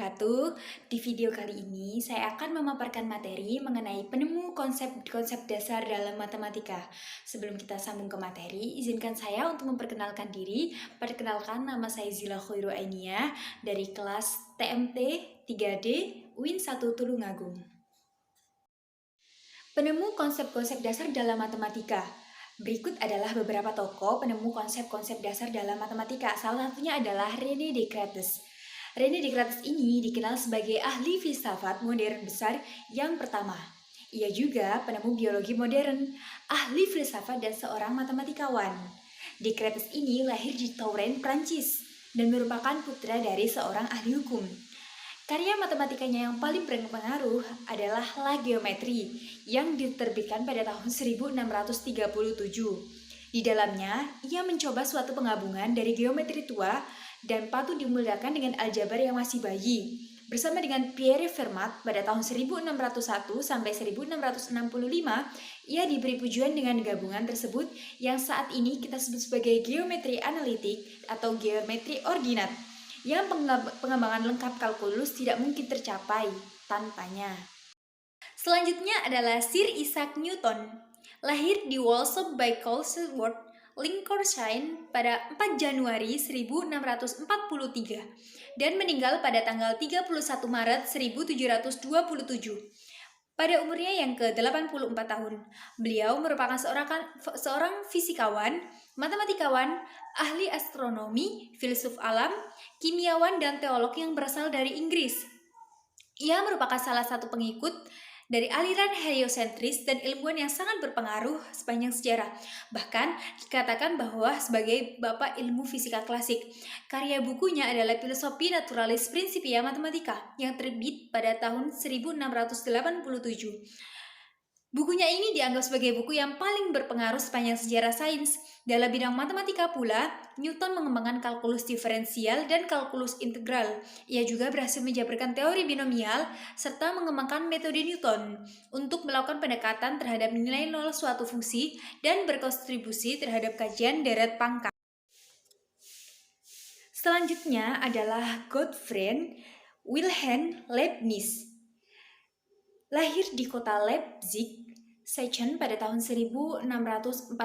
wabarakatuh. Di video kali ini, saya akan memaparkan materi mengenai penemu konsep-konsep dasar dalam matematika. Sebelum kita sambung ke materi, izinkan saya untuk memperkenalkan diri. Perkenalkan, nama saya Zila Khoiru Ainia dari kelas TMT 3D UIN 1 Tulungagung. Penemu konsep-konsep dasar dalam matematika. Berikut adalah beberapa tokoh penemu konsep-konsep dasar dalam matematika. Salah satunya adalah René Descartes. René Descartes ini dikenal sebagai ahli filsafat modern besar yang pertama. Ia juga penemu biologi modern, ahli filsafat dan seorang matematikawan. Descartes ini lahir di Touraine, Prancis, dan merupakan putra dari seorang ahli hukum. Karya matematikanya yang paling berpengaruh adalah La Geometrie yang diterbitkan pada tahun 1637. Di dalamnya, ia mencoba suatu penggabungan dari geometri tua dan patut dimudahkan dengan aljabar yang masih bayi. Bersama dengan Pierre Fermat pada tahun 1601 sampai 1665, ia diberi pujian dengan gabungan tersebut yang saat ini kita sebut sebagai geometri analitik atau geometri ordinat, yang pengembangan lengkap kalkulus tidak mungkin tercapai tanpanya. Selanjutnya adalah Sir Isaac Newton. Lahir di Walsall by Colesworth, Lincolnshire pada 4 Januari 1643 dan meninggal pada tanggal 31 Maret 1727. Pada umurnya yang ke-84 tahun, beliau merupakan seorang fisikawan, matematikawan, ahli astronomi, filsuf alam, kimiawan, dan teolog yang berasal dari Inggris. Ia merupakan salah satu pengikut dari aliran heliosentris dan ilmuwan yang sangat berpengaruh sepanjang sejarah. Bahkan dikatakan bahwa sebagai bapak ilmu fisika klasik. Karya bukunya adalah Filosofi Naturalis Principia Mathematica yang terbit pada tahun 1687. Bukunya ini dianggap sebagai buku yang paling berpengaruh sepanjang sejarah sains. Dalam bidang matematika pula, Newton mengembangkan kalkulus diferensial dan kalkulus integral. Ia juga berhasil menjabarkan teori binomial serta mengembangkan metode Newton untuk melakukan pendekatan terhadap nilai nol suatu fungsi dan berkontribusi terhadap kajian deret pangkat. Selanjutnya adalah Gottfried Wilhelm Leibniz. Lahir di kota Leipzig, Sachsen pada tahun 1646.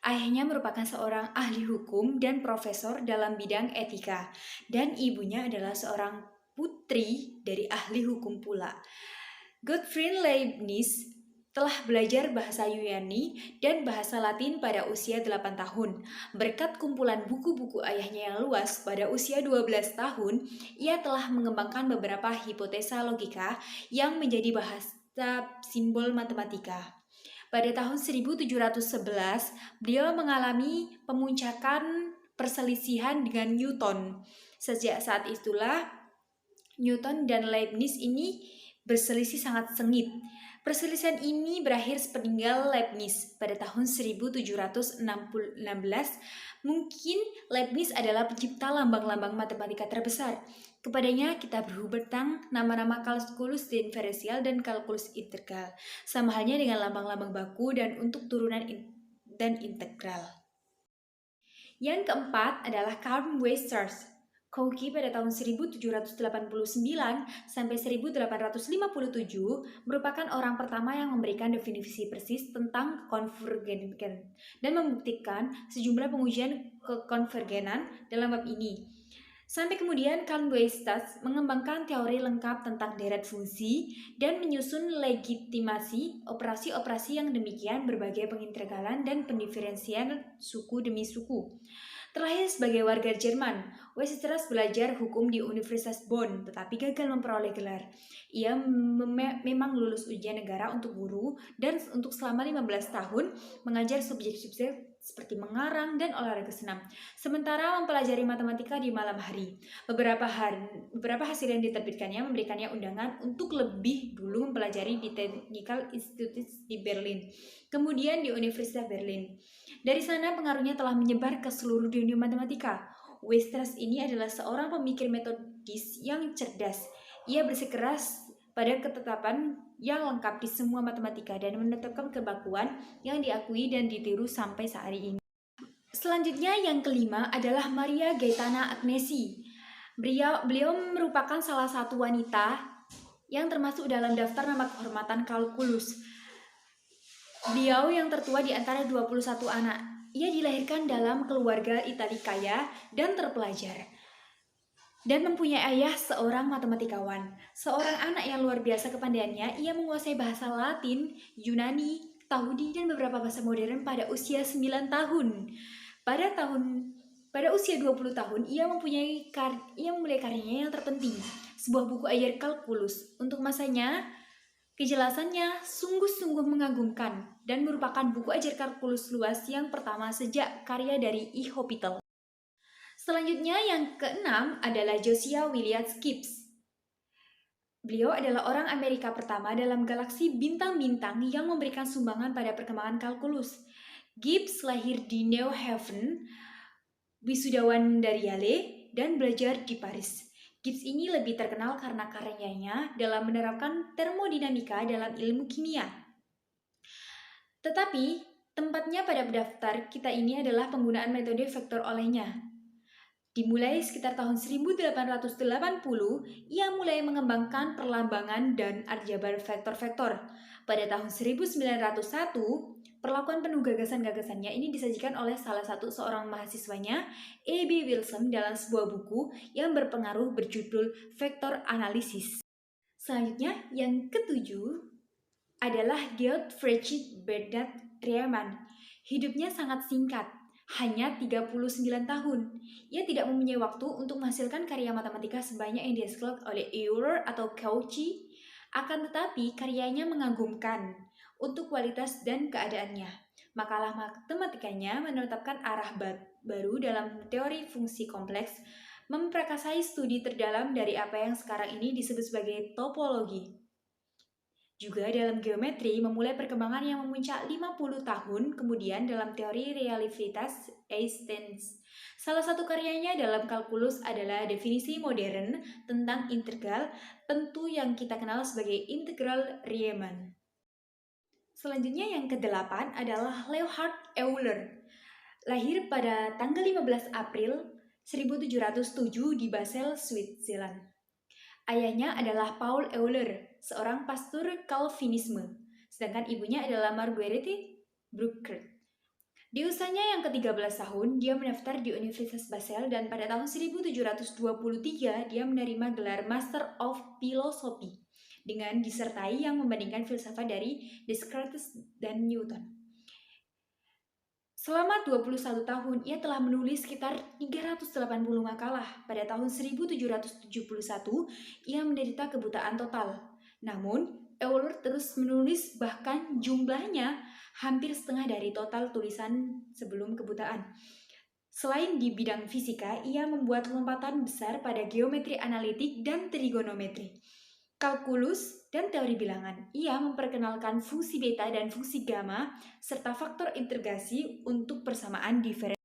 Ayahnya merupakan seorang ahli hukum dan profesor dalam bidang etika, dan ibunya adalah seorang putri dari ahli hukum pula. Gottfried Leibniz telah belajar bahasa Yunani dan bahasa Latin pada usia 8 tahun. Berkat kumpulan buku-buku ayahnya yang luas, pada usia 12 tahun, ia telah mengembangkan beberapa hipotesa logika yang menjadi bahasa simbol matematika. Pada tahun 1711, beliau mengalami pemuncakan perselisihan dengan Newton. Sejak saat itulah, Newton dan Leibniz ini berselisih sangat sengit. Perselisihan ini berakhir sepeninggal Leibniz pada tahun 1716. Mungkin Leibniz adalah pencipta lambang-lambang matematika terbesar. Kepadanya kita berhutang nama-nama kalkulus diferensial dan kalkulus integral, sama halnya dengan lambang-lambang baku dan untuk turunan dan integral. Yang keempat adalah Carl Weierstrass. Cauchy pada tahun 1789 sampai 1857 merupakan orang pertama yang memberikan definisi persis tentang konvergen dan membuktikan sejumlah pengujian kekonvergenan dalam bab ini. Sampai kemudian Carl Weierstrass mengembangkan teori lengkap tentang deret fungsi dan menyusun legitimasi operasi-operasi yang demikian berbagai pengintegralan dan pendiferensian suku demi suku. Terlahir sebagai warga Jerman, Weierstrass belajar hukum di Universitas Bonn, tetapi gagal memperoleh gelar. Ia memang lulus ujian negara untuk guru dan untuk selama 15 tahun mengajar subjek-subjek seperti mengarang dan olahraga senam, sementara mempelajari matematika di malam hari. Beberapa hasil yang diterbitkannya memberikannya undangan untuk lebih dulu mempelajari di Technical Institute di Berlin, kemudian di Universitas Berlin. Dari sana pengaruhnya telah menyebar ke seluruh dunia matematika. Weierstrass ini adalah seorang pemikir metodis yang cerdas. Ia bersikeras pada ketetapan yang lengkap di semua matematika dan menetapkan kebakuan yang diakui dan ditiru sampai hari ini. Selanjutnya yang kelima adalah Maria Gaetana Agnesi. Beliau merupakan salah satu wanita yang termasuk dalam daftar nama kehormatan kalkulus. Beliau yang tertua di antara 21 anak. Ia dilahirkan dalam keluarga Italia kaya dan terpelajar, dan mempunyai ayah seorang matematikawan. Seorang anak yang luar biasa kepandaiannya, ia menguasai bahasa Latin, Yunani, Yahudi, dan beberapa bahasa modern pada usia 9 tahun. Pada usia 20 tahun, ia memulai karyanya yang terpenting, sebuah buku ajar kalkulus. Untuk masanya, kejelasannya sungguh-sungguh mengagumkan dan merupakan buku ajar kalkulus luas yang pertama sejak karya dari E. Hospital. Selanjutnya yang keenam adalah Josiah William Gibbs. Beliau adalah orang Amerika pertama dalam galaksi bintang-bintang yang memberikan sumbangan pada perkembangan kalkulus. Gibbs lahir di New Haven, wisudawan dari Yale, dan belajar di Paris. Gibbs ini lebih terkenal karena karyanya dalam menerapkan termodinamika dalam ilmu kimia. Tetapi, tempatnya pada daftar kita ini adalah penggunaan metode vektor olehnya. Dimulai sekitar tahun 1880, ia mulai mengembangkan perlambangan dan aljabar vektor-vektor. Pada tahun 1901, perlakuan penuh gagasan-gagasannya ini disajikan oleh salah satu seorang mahasiswanya, E.B. Wilson, dalam sebuah buku yang berpengaruh berjudul Vektor Analisis. Selanjutnya, yang ketujuh adalah Georg Friedrich Bernhard Riemann. Hidupnya sangat singkat, hanya 39 tahun. Ia tidak mempunyai waktu untuk menghasilkan karya matematika sebanyak yang dihasilkan oleh Euler atau Cauchy. Akan tetapi, karyanya mengagumkan untuk kualitas dan keadaannya. Makalah matematikanya menetapkan arah baru dalam teori fungsi kompleks, memperkasai studi terdalam dari apa yang sekarang ini disebut sebagai topologi. Juga dalam geometri memulai perkembangan yang memuncak 50 tahun kemudian dalam teori relativitas Einstein. Salah satu karyanya dalam kalkulus adalah definisi modern tentang integral, tentu yang kita kenal sebagai integral Riemann. Selanjutnya yang kedelapan adalah Leonhard Euler. Lahir pada tanggal 15 April 1707 di Basel, Switzerland. Ayahnya adalah Paul Euler, seorang pastor Calvinisme, sedangkan ibunya adalah Marguerite Bruckner. Di usianya yang ke-13 tahun, dia mendaftar di Universitas Basel dan pada tahun 1723 dia menerima gelar Master of Philosophy dengan disertai yang membandingkan filsafat dari Descartes dan Newton. Selama 21 tahun, ia telah menulis sekitar 380 makalah. Pada tahun 1771, ia menderita kebutaan total. Namun, Euler terus menulis, bahkan jumlahnya hampir setengah dari total tulisan sebelum kebutaan. Selain di bidang fisika, ia membuat lompatan besar pada geometri analitik dan trigonometri, kalkulus, dan teori bilangan. Ia memperkenalkan fungsi beta dan fungsi gamma, serta faktor integrasi untuk persamaan diferensial.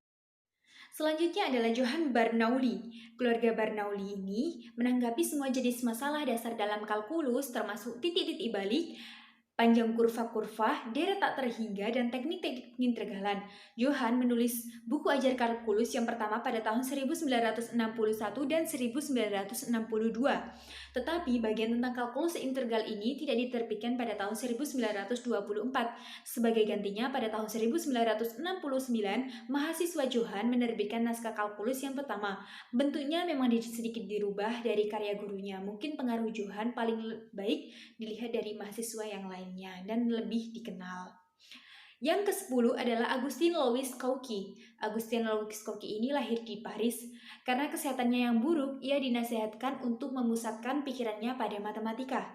Selanjutnya adalah Johann Bernoulli. Keluarga Bernoulli ini menanggapi semua jenis masalah dasar dalam kalkulus, termasuk titik-titik balik, panjang kurva-kurva, deret tak terhingga, dan teknik-teknik integralan. Johann menulis buku ajar kalkulus yang pertama pada tahun 1961 dan 1962. Tetapi bagian tentang kalkulus integral ini tidak diterbitkan pada tahun 1924. Sebagai gantinya, pada tahun 1969, mahasiswa Johann menerbitkan naskah kalkulus yang pertama. Bentuknya memang sedikit dirubah dari karya gurunya. Mungkin pengaruh Johann paling baik dilihat dari mahasiswa yang lainnya dan lebih dikenal. Yang ke-10 adalah Augustin Louis Cauchy. Augustin Louis Cauchy ini lahir di Paris. Karena kesehatannya yang buruk, ia dinasihatkan untuk memusatkan pikirannya pada matematika.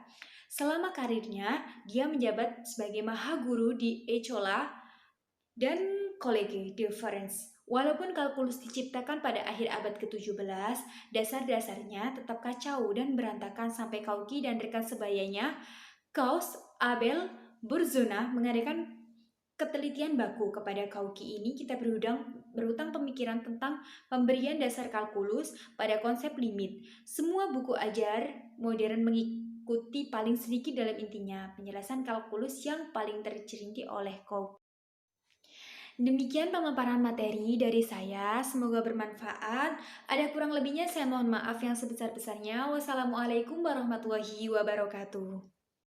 Selama karirnya, dia menjabat sebagai mahaguru di École dan Collège de France. Walaupun kalkulus diciptakan pada akhir abad ke-17, dasar-dasarnya tetap kacau dan berantakan sampai Cauchy dan rekan sebayanya, Gauss, Abel, Burzona, mengadakan ketelitian baku kepada Cauchy ini. Kita berhutang pemikiran tentang pemberian dasar kalkulus pada konsep limit. Semua buku ajar modern mengikuti paling sedikit dalam intinya penjelasan kalkulus yang paling tercinti oleh Cauchy. Demikian pemaparan materi dari saya, semoga bermanfaat. Ada kurang lebihnya saya mohon maaf yang sebesar-besarnya. Wassalamualaikum warahmatullahi wabarakatuh.